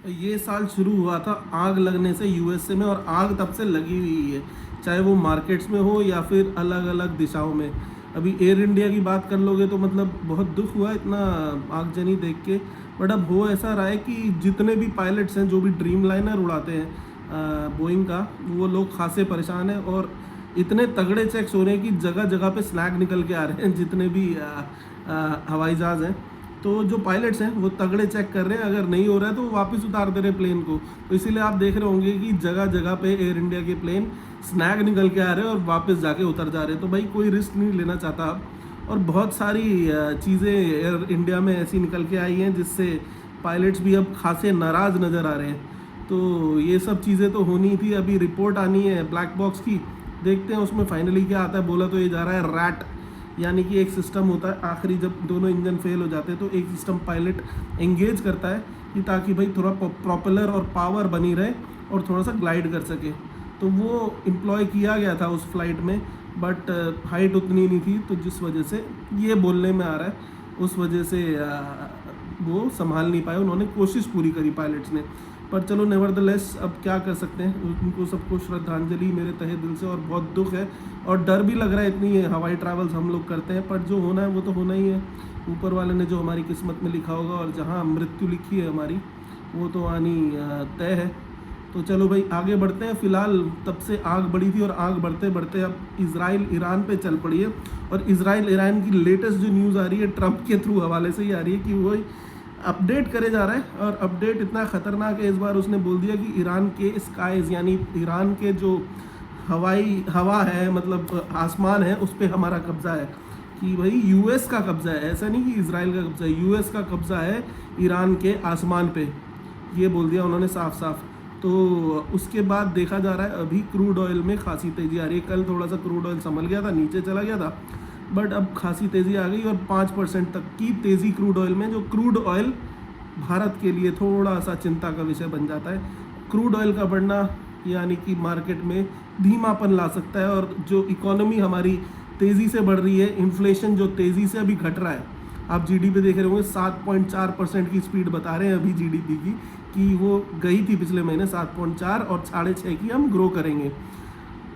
ये साल शुरू हुआ था आग लगने से यूएसए में, और आग तब से लगी हुई है, चाहे वो मार्केट्स में हो या फिर अलग अलग दिशाओं में। अभी एयर इंडिया की बात कर लोगे तो मतलब बहुत दुख हुआ इतना आगजनी देख के। बट अब हो ऐसा रहा है कि जितने भी पायलट्स हैं जो भी ड्रीम लाइनर उड़ाते हैं बोइंग का, वो लोग खासे परेशान हैं। और इतने तगड़े चेक्स हो रहे हैं कि जगह जगह पे स्नैग निकल के आ रहे हैं जितने भी हवाई जहाज़ हैं। तो जो पायलट्स हैं वो तगड़े चेक कर रहे हैं, अगर नहीं हो रहा है तो वो वापस उतार दे रहे हैं प्लेन को। तो इसीलिए आप देख रहे होंगे कि जगह जगह पे एयर इंडिया के प्लेन स्नैग निकल के आ रहे हैं और वापस जाके उतर जा रहे हैं। तो भाई कोई रिस्क नहीं लेना चाहता अब। और बहुत सारी चीज़ें एयर इंडिया में ऐसी निकल के आई हैं जिससे पायलट्स भी अब खासे नाराज़ नज़र आ रहे हैं। तो ये सब चीज़ें तो होनी थी। अभी रिपोर्ट आनी है ब्लैक बॉक्स की, देखते हैं उसमें फाइनली क्या आता है। बोला तो ये जा रहा है रैट, यानी कि एक सिस्टम होता है आखिरी जब दोनों इंजन फेल हो जाते हैं तो एक सिस्टम पायलट एंगेज करता है कि ताकि भाई थोड़ा प्रोपेलर और पावर बनी रहे और थोड़ा सा ग्लाइड कर सके। तो वो एम्प्लॉय किया गया था उस फ्लाइट में, बट हाइट उतनी नहीं थी, तो जिस वजह से ये बोलने में आ रहा है उस वजह से वो संभाल नहीं पाए। उन्होंने कोशिश पूरी करी पायलट्स ने, पर चलो नेवरदलेस अब क्या कर सकते हैं। उनको सबको श्रद्धांजलि मेरे तहे दिल से, और बहुत दुख है और डर भी लग रहा है। इतनी हवाई ट्रैवल्स हम लोग करते हैं, पर जो होना है वो तो होना ही है। ऊपर वाले ने जो हमारी किस्मत में लिखा होगा, और जहाँ मृत्यु लिखी है हमारी वो तो आनी तय है। तो चलो भाई आगे बढ़ते हैं। फ़िलहाल तब से आग बढ़ी थी और आग बढ़ते बढ़ते अब इज़राइल ईरान पे चल पड़ी है। और इज़राइल ईरान की लेटेस्ट जो न्यूज़ आ रही है ट्रंप के थ्रू हवाले से ही आ रही है कि वो अपडेट करे जा रहा है। और अपडेट इतना ख़तरनाक है, इस बार उसने बोल दिया कि ईरान के स्काइज़, यानी ईरान के जो हवा है, मतलब आसमान है, उस पर हमारा कब्ज़ा है। कि भाई यूएस का कब्ज़ा है, ऐसा नहीं कि इज़राइल का कब्ज़ा है, यूएस का कब्ज़ा है ईरान के आसमान पे, ये बोल दिया उन्होंने साफ साफ। तो उसके बाद देखा जा रहा है अभी क्रूड ऑयल में खासी तेज़ी आ रही है। कल थोड़ा सा क्रूड ऑयल संभल गया था, नीचे चला गया था, बट अब खासी तेज़ी आ गई और 5% तक की तेज़ी क्रूड ऑयल में। जो क्रूड ऑयल भारत के लिए थोड़ा सा चिंता का विषय बन जाता है। क्रूड ऑयल का बढ़ना यानी कि मार्केट में धीमापन ला सकता है, और जो इकोनॉमी हमारी तेज़ी से बढ़ रही है, इन्फ्लेशन जो तेज़ी से अभी घट रहा है, आप जीडीपी देख रहे होंगे 7.4% की स्पीड बता रहे हैं अभी जीडीपी की, कि वो गई थी पिछले महीने 7.4 और 6.5 की हम ग्रो करेंगे।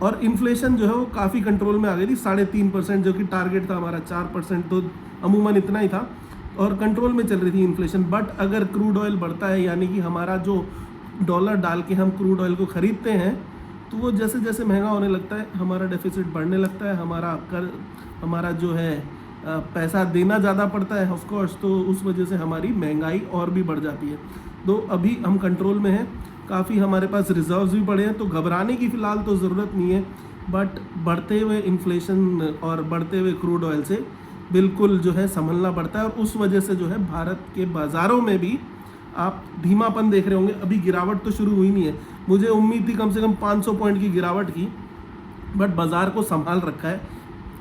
और इन्फ्लेशन जो है वो काफ़ी कंट्रोल में आ गई थी, 3.5%, जो कि टारगेट था हमारा 4%, तो अमूमन इतना ही था और कंट्रोल में चल रही थी इन्फ्लेशन। बट अगर क्रूड ऑयल बढ़ता है, यानी कि हमारा जो डॉलर डाल के हम क्रूड ऑयल को ख़रीदते हैं, तो वो जैसे जैसे महंगा होने लगता है हमारा डेफिसिट बढ़ने लगता है, हमारा जो है पैसा देना ज़्यादा पड़ता है ऑफ कोर्स, तो उस वजह से हमारी महंगाई और भी बढ़ जाती है। तो अभी हम कंट्रोल में हैं, काफ़ी हमारे पास रिजर्व्स भी पड़े हैं, तो घबराने की फ़िलहाल तो ज़रूरत नहीं है। बट बढ़ते हुए इन्फ्लेशन और बढ़ते हुए क्रूड ऑयल से बिल्कुल जो है संभलना पड़ता है। और उस वजह से जो है भारत के बाज़ारों में भी आप धीमापन देख रहे होंगे। अभी गिरावट तो शुरू हुई नहीं है, मुझे उम्मीद थी कम से कम 500 पॉइंट की गिरावट की, बट बाज़ार को संभाल रखा है।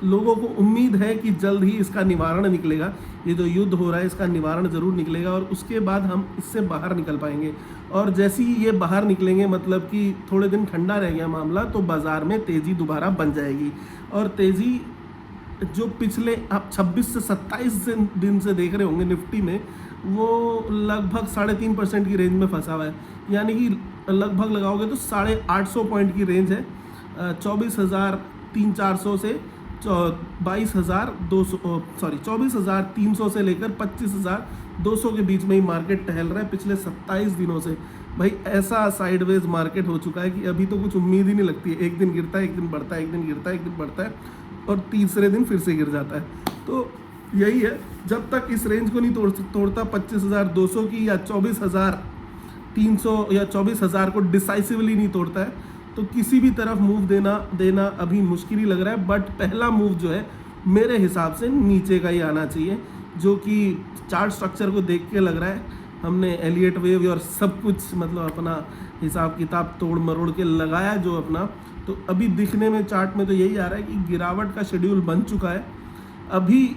लोगों को उम्मीद है कि जल्द ही इसका निवारण निकलेगा, ये जो युद्ध हो रहा है इसका निवारण ज़रूर निकलेगा, और उसके बाद हम इससे बाहर निकल पाएंगे। और जैसे ही ये बाहर निकलेंगे, मतलब कि थोड़े दिन ठंडा रह गया मामला, तो बाज़ार में तेज़ी दोबारा बन जाएगी। और तेज़ी जो पिछले आप 26 से 27 दिन से देख रहे होंगे निफ्टी में, वो लगभग 3.5% की रेंज में फंसा हुआ है, यानी कि लगभग लगाओगे तो 850 पॉइंट की रेंज है। 24,300 से 24,300 से लेकर 25,200 के बीच में ही मार्केट टहल रहा है पिछले 27 दिनों से। भाई ऐसा साइडवेज मार्केट हो चुका है कि अभी तो कुछ उम्मीद ही नहीं लगती है। एक दिन गिरता है, एक दिन बढ़ता है, एक दिन गिरता है, एक दिन बढ़ता है, और तीसरे दिन फिर से गिर जाता है। तो यही है, जब तक इस रेंज को नहीं तोड़ता 25,200 की, या 24,300 या 24,000 को डिसाइसिवली नहीं तोड़ता है, तो किसी भी तरफ मूव देना अभी मुश्किल ही लग रहा है। बट पहला मूव जो है मेरे हिसाब से नीचे का ही आना चाहिए, जो कि चार्ट स्ट्रक्चर को देख के लग रहा है। हमने एलियट वेव और सब कुछ मतलब अपना हिसाब किताब तोड़ मरोड़ के लगाया जो अपना, तो अभी दिखने में चार्ट में तो यही आ रहा है कि गिरावट का शेड्यूल बन चुका है। अभी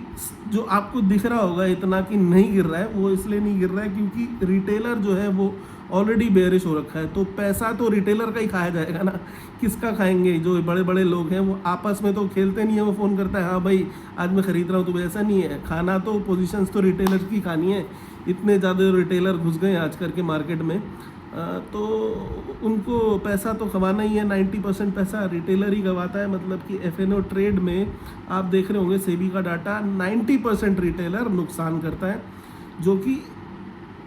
जो आपको दिख रहा होगा इतना कि नहीं गिर रहा है, वो इसलिए नहीं गिर रहा है क्योंकि रिटेलर जो है वो ऑलरेडी बेरिश हो रखा है। तो पैसा तो रिटेलर का ही खाया जाएगा ना, किसका खाएंगे? जो बड़े बड़े लोग हैं वो आपस में तो खेलते नहीं है, वो फ़ोन करता है हाँ भाई आज मैं ख़रीद रहा हूँ, तो ऐसा नहीं है। खाना तो पोजीशंस तो रिटेलर की खानी है, इतने ज़्यादा रिटेलर घुस गए आज करके मार्केट में, तो उनको पैसा तो कमाना ही है। 90% पैसा रिटेलर ही गंवाता है। मतलब कि एफ.एन.ओ ट्रेड में आप देख रहे होंगे सेबी का डाटा, 90% रिटेलर नुकसान करता है जो कि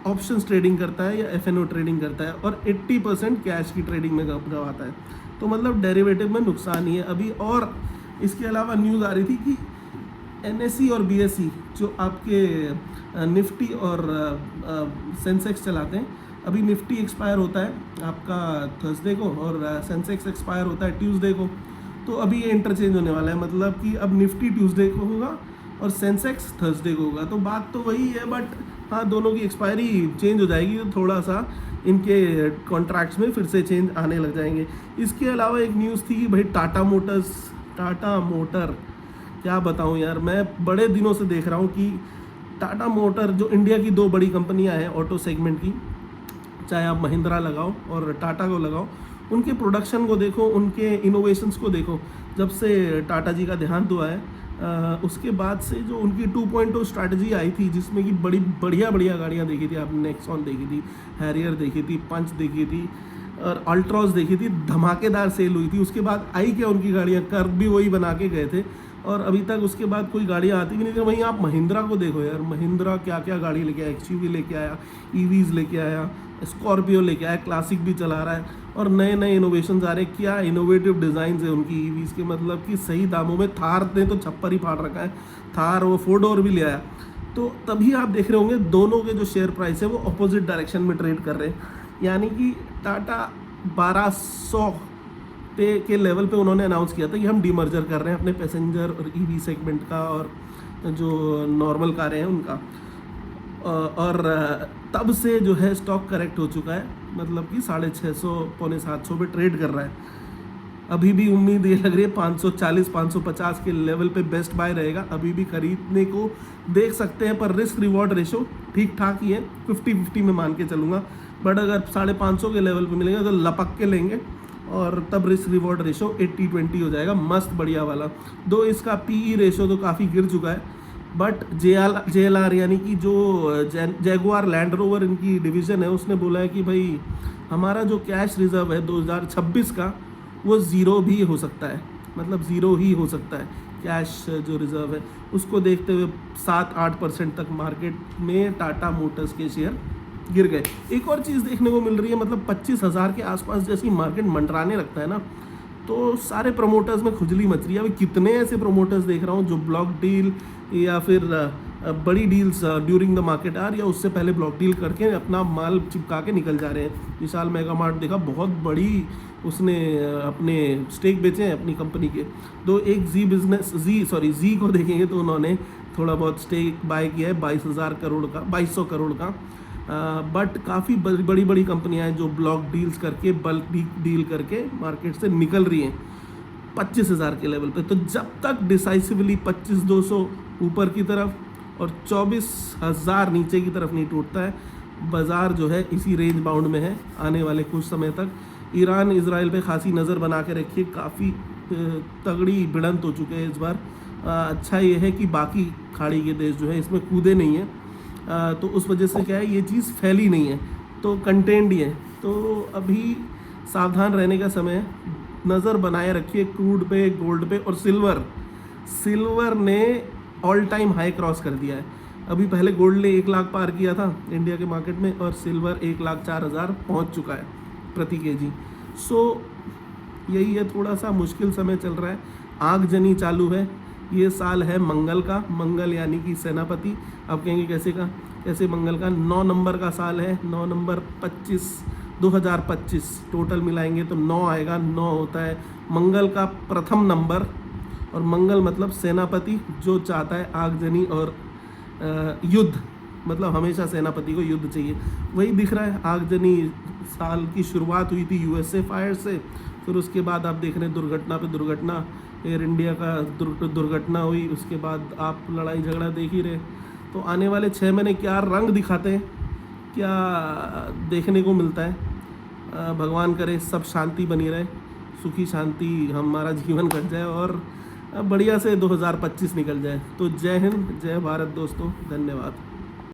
ऑप्शंस ट्रेडिंग करता है या एफ.एन.ओ ट्रेडिंग करता है, और 80% कैश की ट्रेडिंग में गंवाता है। तो मतलब डेरिवेटिव में नुकसान ही है अभी। और इसके अलावा न्यूज़ आ रही थी कि एनएसई और बीएसई जो आपके निफ्टी और सेंसेक्स चलाते हैं, अभी निफ्टी एक्सपायर होता है आपका थर्सडे को और सेंसेक्स एक्सपायर होता है ट्यूसडे को। तो अभी ये इंटरचेंज होने वाला है, मतलब कि अब निफ्टी ट्यूसडे को होगा और सेंसेक्स थर्सडे को होगा। तो बात तो वही है, बट हाँ दोनों की एक्सपायरी चेंज हो जाएगी, तो थोड़ा सा इनके कॉन्ट्रैक्ट्स में फिर से चेंज आने लग जाएंगे। इसके अलावा एक न्यूज़ थी कि भाई टाटा मोटर, क्या बताऊं यार, मैं बड़े दिनों से देख रहा हूं कि टाटा मोटर जो इंडिया की दो बड़ी कंपनियां हैं ऑटो सेगमेंट की, चाहे आप महिंद्रा लगाओ और टाटा को लगाओ, उनके प्रोडक्शन को देखो, उनके इनोवेशंस को देखो। जब से टाटा जी का देहांत हुआ है उसके बाद से जो उनकी 2.0 स्ट्रैटेजी आई थी, जिसमें कि बड़ी बढ़िया गाड़ियाँ देखी थी आपने, नेक्सॉन देखी थी, हैरियर देखी थी, पंच देखी थी और अल्ट्रॉस देखी थी, धमाकेदार सेल हुई थी। उसके बाद आई क्या उनकी गाड़ियाँ, कर्व भी वही बना के गए थे और अभी तक उसके बाद कोई गाड़ियाँ आती भी नहीं थी। वहीं आप महिंद्रा को देखो यार, महिंद्रा क्या क्या गाड़ी लेके आया, एक्सयूवी लेके आया, ईवीज़ लेके आया, स्कॉर्पियो लेके आया, क्लासिक भी चला रहा है और नए नए इनोवेशन आ रहे हैं। क्या इनोवेटिव डिज़ाइन है उनकी ईवीज़ के, मतलब कि सही दामों में। थार ने तो छप्पर ही फाड़ रखा है, थार वो 4 डोर भी ले आया। तो तभी आप देख रहे होंगे दोनों के जो शेयर प्राइस है वो अपोजिट डायरेक्शन में ट्रेड कर रहे हैं। यानी कि टाटा 1200 पे के लेवल पे उन्होंने अनाउंस किया था कि हम डीमर्जर कर रहे हैं अपने पैसेंजर और ईवी सेगमेंट का और जो नॉर्मल कारें हैं उनका, और तब से जो है स्टॉक करेक्ट हो चुका है, मतलब कि 650 पौने 700 पे ट्रेड कर रहा है। अभी भी उम्मीद ये लग रही है 540-550 के लेवल पे बेस्ट बाय रहेगा, अभी भी खरीदने को देख सकते हैं। पर रिस्क रिवॉर्ड रेशो ठीक ठाक ही है, 50-50 में मान के चलूँगा। बट अगर 550 के लेवल पे मिलेगा तो लपक के लेंगे और तब रिस्क रिवॉर्ड रेशो 80-20 हो जाएगा, मस्त बढ़िया वाला। दो इसका पीई रेशो तो काफ़ी गिर चुका है, बट JLR यानी कि जो जैगुआर लैंड रोवर इनकी डिवीज़न है, उसने बोला है कि भाई हमारा जो कैश रिज़र्व है 2026 का वो ज़ीरो भी हो सकता है, मतलब ज़ीरो ही हो सकता है कैश जो रिज़र्व है। उसको देखते हुए 7-8% तक मार्केट में टाटा मोटर्स के शेयर गिर गए। एक और चीज़ देखने को मिल रही है, मतलब 25,000 के आसपास जैसी मार्केट मंडराने लगता है ना, तो सारे प्रमोटर्स में खुजली मच रही है। अभी कितने ऐसे प्रमोटर्स देख रहा हूँ जो ब्लॉक डील या फिर बड़ी deals during the market hour या उससे पहले ब्लॉक डील करके अपना माल चिपका के निकल जा रहे हैं। विशाल मेगा मार्ट देखा, बहुत बड़ी उसने अपने स्टेक बेचे हैं अपनी कंपनी के। दो एक जी को देखेंगे तो उन्होंने थोड़ा बहुत स्टेक बाय किया है 2200 करोड़ का। बट काफ़ी बड़ी कंपनियां हैं जो ब्लॉक डील्स करके, बल्क डील करके मार्केट से निकल रही हैं 25,000 के लेवल पे। तो जब तक डिसाइसिवली 25,200 ऊपर की तरफ और 24,000 नीचे की तरफ नहीं टूटता है, बाज़ार जो है इसी रेंज बाउंड में है आने वाले कुछ समय तक। ईरान इजराइल पे खासी नज़र बना के रखिए, काफ़ी तगड़ी भिड़ंत हो चुके हैं इस बार। अच्छा ये है कि बाकी खाड़ी के देश जो है इसमें कूदे नहीं हैं, तो उस वजह से क्या है, ये चीज़ फैली नहीं है, तो कंटेंड ही है। तो अभी सावधान रहने का समय है, नज़र बनाए रखिए क्रूड पे, गोल्ड पे और सिल्वर ने ऑल टाइम हाई क्रॉस कर दिया है। अभी पहले गोल्ड ने 1 लाख पार किया था इंडिया के मार्केट में और सिल्वर 1,04,000 पहुंच चुका है प्रति केजी। सो यही है, थोड़ा सा मुश्किल समय चल रहा है, आगजनी चालू है। ये साल है मंगल का, मंगल यानी कि सेनापति। आप कहेंगे कैसे मंगल का 9 नंबर का साल है, 9 नंबर 2025 टोटल मिलाएंगे तो 9 आएगा। 9 होता है मंगल का प्रथम नंबर, और मंगल मतलब सेनापति जो चाहता है आगजनी और युद्ध, मतलब हमेशा सेनापति को युद्ध चाहिए, वही दिख रहा है। आगजनी साल की शुरुआत हुई थी USA फायर से, फिर उसके बाद आप देख रहे हैं दुर्घटना पे दुर्घटना, एयर इंडिया का दुर्घटना हुई, उसके बाद आप लड़ाई झगड़ा देख ही रहे। तो आने वाले 6 महीने क्या रंग दिखाते हैं, क्या देखने को मिलता है। भगवान करे सब शांति बनी रहे, सुखी शांति हमारा जीवन कट जाए और बढ़िया से 2025 निकल जाए। तो जय हिंद, जय भारत दोस्तों, धन्यवाद।